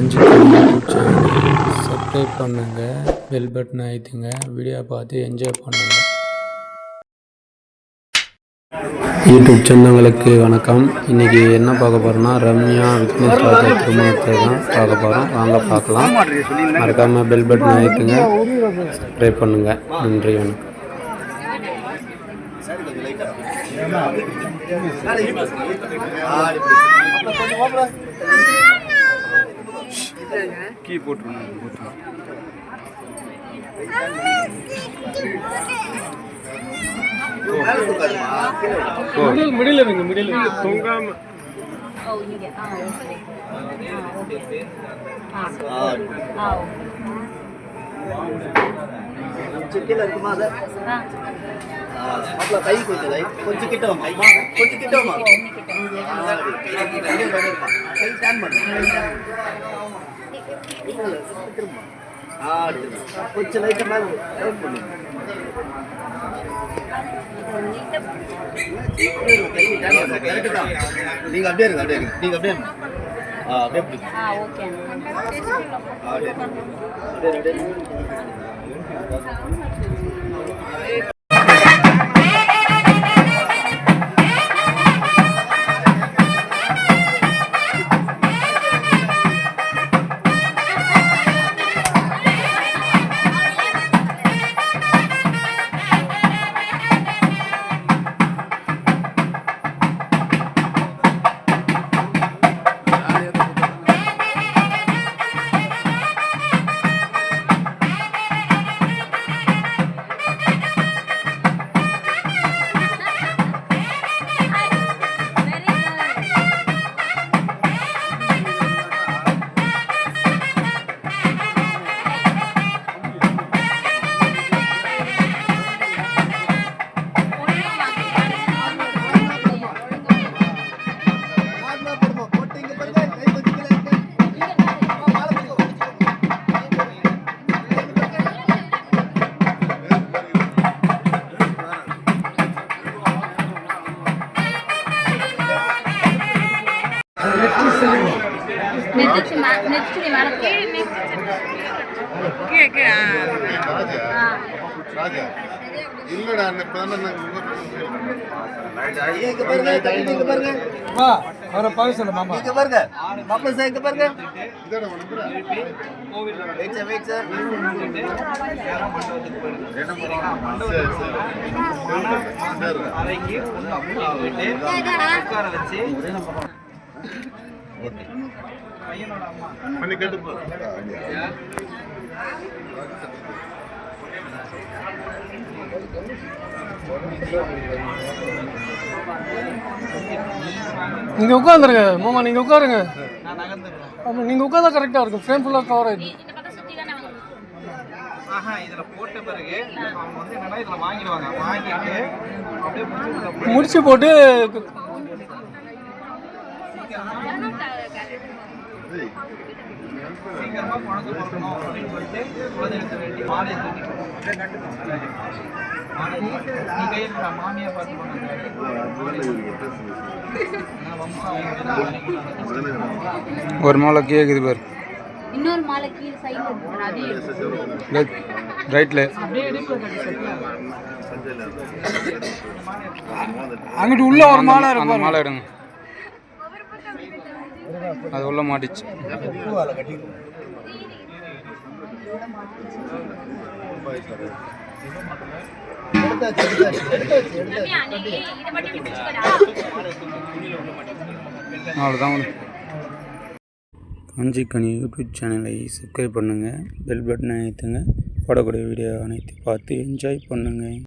கஞ்சிக்கணி YouTube சேனலை subscribe பண்ணுங்கள், bell button அழுத்துங்க. வீடியோ பார்த்து என்ஜாய் பண்ணுங்கள். யூடியூப் சொந்தங்களுக்கு வணக்கம். இன்றைக்கி என்ன பார்க்க போகிறோன்னா ரம்யா விக்னேஷ் ராஜா திருமணத்தை தான் பார்க்க போகிறோம். வாங்க பார்க்கலாம். மறக்காமல் பெல் பட்டன் அழுத்துங்க, சப்ஸ்கிரைப் பண்ணுங்கள். நன்றி, வணக்கம். கீ போட்டுருங்க. மிடில் தொங்காம கீழே இருக்குமா? அதை கை கொஞ்சம் கிட்டவமா, கொஞ்சம் கிட்டவமா, கை ஸ்டாண்ட் பண்ணு. கொஞ்சம் லைட்டா மேல பண்ணு. நீங்க அப்படியே இருங்க, அப்படியே இருங்க, நீங்க அப்படியே பண்ணி கேட்டு நீங்க உட்காந்துருங்க மாமா, நீங்க உட்காருங்க. ஆமாம், நீங்க உட்காந்தா கரெக்டா இருக்கும். ஃப்ரேம் ஃபுல்லா கவர் ஆயிடும். இதுல போட்ட பிறகு அவங்க வந்து என்னன்னா இதுல வாங்கிடுவாங்க. வாங்கிட்டு அப்படியே முடிச்சு போட்டு சீக்கிரமா குழந்தை பிறக்கணும் அப்படின்னு சொல்லிட்டு குழந்தை எடுத்து வேண்டி மாலையை நீ கையில் மாமியா பார்த்து ஒரு மாலை கேக்குது பாரு. இன்னொரு மாலை கீழ சைடுல ரைட்ல அங்கிட்டு உள்ள ஒரு மாலை இருக்கு. மாலை எடுங்க. அது உள்ள மாட்டிச்சு. அவ்வளோதான். கஞ்சிக்கணி யூடியூப் சேனலை சப்ஸ்கிரைப் பண்ணுங்கள், பெல் பட்டனை அழுத்துங்க. போடக்கூடிய வீடியோ அனைத்து பார்த்து என்ஜாய் பண்ணுங்கள்.